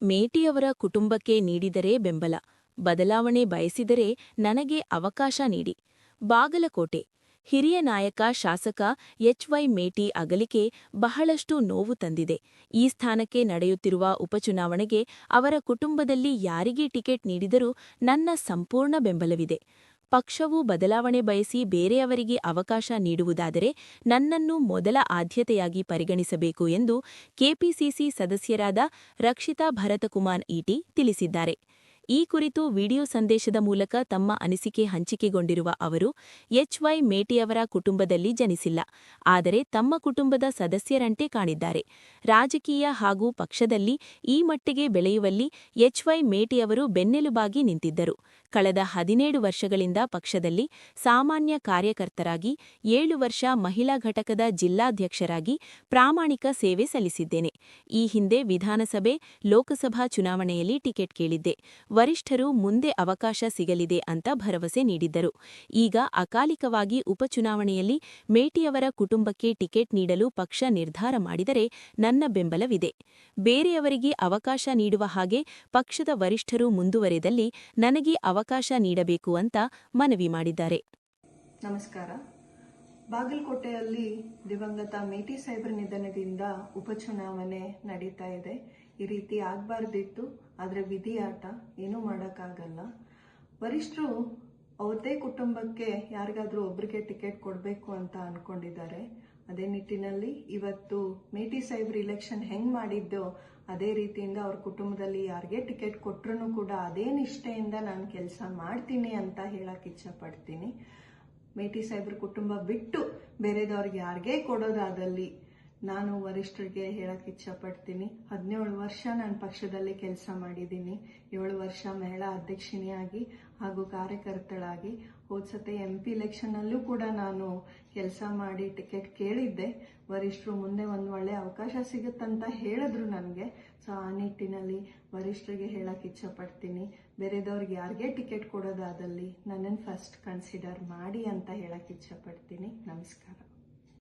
ಮೇಟಿಯವರ ಕುಟುಂಬಕ್ಕೆ ನೀಡಿದರೆ ಬೆಂಬಲ, ಬದಲಾವಣೆ ಬಯಸಿದರೆ ನನಗೆ ಅವಕಾಶ ನೀಡಿ. ಬಾಗಲಕೋಟೆ ಹಿರಿಯ ನಾಯಕ ಶಾಸಕ ಎಚ್.ವೈ. ಮೇಟಿ ಅಗಲಿಕೆ ಬಹಳಷ್ಟು ನೋವು ತಂದಿದೆ. ಈ ಸ್ಥಾನಕ್ಕೆ ನಡೆಯುತ್ತಿರುವ ಉಪಚುನಾವಣೆಗೆ ಅವರ ಕುಟುಂಬದಲ್ಲಿ ಯಾರಿಗೆ ಟಿಕೆಟ್ ನೀಡಿದರೂ ನನ್ನ ಸಂಪೂರ್ಣ ಬೆಂಬಲವಿದೆ. ಪಕ್ಷವು ಬದಲಾವಣೆ ಬಯಸಿ ಬೇರೆಯವರಿಗೆ ಅವಕಾಶ ನೀಡುವುದಾದರೆ ನನ್ನನ್ನು ಮೊದಲ ಆದ್ಯತೆಯಾಗಿ ಪರಿಗಣಿಸಬೇಕು ಎಂದು ಕೆಪಿಸಿಸಿ ಸದಸ್ಯರಾದ ರಕ್ಷಿತಾ ಭರತಕುಮಾರ್ ಈಟಿ ತಿಳಿಸಿದ್ದಾರೆ. ಈ ಕುರಿತು ವಿಡಿಯೋ ಸಂದೇಶದ ಮೂಲಕ ತಮ್ಮ ಅನಿಸಿಕೆ ಹಂಚಿಕೆಗೊಂಡಿರುವ ಅವರು, ಎಚ್.ವೈ. ಮೇಟಿಯವರ ಕುಟುಂಬದಲ್ಲಿ ಜನಿಸಿಲ್ಲ, ಆದರೆ ತಮ್ಮ ಕುಟುಂಬದ ಸದಸ್ಯರಂತೆ ಕಾಣಿದ್ದಾರೆ. ರಾಜಕೀಯ ಹಾಗೂ ಪಕ್ಷದಲ್ಲಿ ಈ ಮಟ್ಟಿಗೆ ಬೆಳೆಯುವಲ್ಲಿ ಎಚ್.ವೈ. ಮೇಟಿಯವರು ಬೆನ್ನೆಲುಬಾಗಿ ನಿಂತಿದ್ದರು. ಕಳೆದ 17 ವರ್ಷಗಳಿಂದ ಪಕ್ಷದಲ್ಲಿ ಸಾಮಾನ್ಯ ಕಾರ್ಯಕರ್ತರಾಗಿ, 7 ವರ್ಷ ಮಹಿಳಾ ಘಟಕದ ಜಿಲ್ಲಾಧ್ಯಕ್ಷರಾಗಿ ಪ್ರಾಮಾಣಿಕ ಸೇವೆ ಸಲ್ಲಿಸಿದ್ದೇನೆ. ಈ ಹಿಂದೆ ವಿಧಾನಸಭೆ, ಲೋಕಸಭಾ ಚುನಾವಣೆಯಲ್ಲಿ ಟಿಕೆಟ್ ಕೇಳಿದ್ದೆ. ವರಿಷ್ಠರು ಮುಂದೆ ಅವಕಾಶ ಸಿಗಲಿದೆ ಅಂತ ಭರವಸೆ ನೀಡಿದ್ದರು. ಈಗ ಅಕಾಲಿಕವಾಗಿ ಉಪಚುನಾವಣೆಯಲ್ಲಿ ಮೇಟಿಯವರ ಕುಟುಂಬಕ್ಕೆ ಟಿಕೆಟ್ ನೀಡಲು ಪಕ್ಷ ನಿರ್ಧಾರ ಮಾಡಿದರೆ ನನ್ನ ಬೆಂಬಲವಿದೆ. ಬೇರೆಯವರಿಗೆ ಅವಕಾಶ ನೀಡುವ ಹಾಗೆ ಪಕ್ಷದ ವರಿಷ್ಠರು ಮುಂದುವರೆದಲ್ಲಿ ನನಗೆ ಅವಕಾಶ ನೀಡಬೇಕು ಅಂತ ಮನವಿ ಮಾಡಿದ್ದಾರೆ. ನಮಸ್ಕಾರ. ಬಾಗಲಕೋಟೆಯಲ್ಲಿ ದಿವಂಗತ ಮೇಟಿ ಸಾಹೇಬ್ರ ನಿಧನದಿಂದ ಉಪಚುನಾವಣೆ ನಡೀತಾ ಇದೆ. ಈ ರೀತಿ ಆಗಬಾರ್ದಿತ್ತು, ಆದರೆ ವಿಧಿಯಾಟ, ಏನೂ ಮಾಡೋಕ್ಕಾಗಲ್ಲ. ವರಿಷ್ಠರು ಅವ್ರದೇ ಕುಟುಂಬಕ್ಕೆ ಯಾರಿಗಾದ್ರೂ ಒಬ್ರಿಗೆ ಟಿಕೆಟ್ ಕೊಡಬೇಕು ಅಂತ ಅನ್ಕೊಂಡಿದ್ದಾರೆ. ಅದೇ ನಿಟ್ಟಿನಲ್ಲಿ ಇವತ್ತು ಮೇಟಿ ಸಾಹೇಬ್ರ ಇಲೆಕ್ಷನ್ ಹೆಂಗ್ ಮಾಡಿದ್ದೋ ಅದೇ ರೀತಿಯಿಂದ ಅವ್ರ ಕುಟುಂಬದಲ್ಲಿ ಯಾರಿಗೆ ಟಿಕೆಟ್ ಕೊಟ್ರೂ ಕೂಡ ಅದೇ ನಿಷ್ಠೆಯಿಂದ ನಾನು ಕೆಲಸ ಮಾಡ್ತೀನಿ ಅಂತ ಹೇಳಕ್ ಇಚ್ಛಪಡ್ತೀನಿ. ಮೇಟಿ ಸಾಹೇಬ್ರ ಕುಟುಂಬ ಬಿಟ್ಟು ಬೇರೆದವ್ರಿಗೆ ಯಾರಿಗೇ ಕೊಡೋದಾದಲ್ಲಿ ನಾನು ವರಿಷ್ಠರಿಗೆ ಹೇಳಕ್ ಇಚ್ಛಪಡ್ತೀನಿ. 17 ವರ್ಷ ನಾನು ಪಕ್ಷದಲ್ಲಿ ಕೆಲಸ ಮಾಡಿದ್ದೀನಿ. 7 ವರ್ಷ ಮಹಿಳಾ ಅಧ್ಯಕ್ಷಿಣಿಯಾಗಿ ಹಾಗೂ ಕಾರ್ಯಕರ್ತಳಾಗಿ. ಹೋದ್ಸತಿ MP ಇಲೆಕ್ಷನ್ನಲ್ಲೂ ಕೂಡ ನಾನು ಕೆಲಸ ಮಾಡಿ ಟಿಕೆಟ್ ಕೇಳಿದ್ದೆ. ವರಿಷ್ಠರು ಮುಂದೆ ಒಂದು ಒಳ್ಳೆ ಅವಕಾಶ ಸಿಗುತ್ತಂತ ಹೇಳಿದ್ರು ನನಗೆ. ಸೊ ಆ ನಿಟ್ಟಿನಲ್ಲಿ ವರಿಷ್ಠರಿಗೆ ಹೇಳಕ್ ಇಚ್ಛಪಡ್ತೀನಿ, ಬೇರೆದವ್ರಿಗೆ ಯಾರಿಗೇ ಟಿಕೆಟ್ ಕೊಡೋದಾದಲ್ಲಿ ನನ್ನನ್ನು ಫಸ್ಟ್ ಕನ್ಸಿಡರ್ ಮಾಡಿ ಅಂತ ಹೇಳಕ್ ಇಚ್ಛಪಡ್ತೀನಿ. ನಮಸ್ಕಾರ.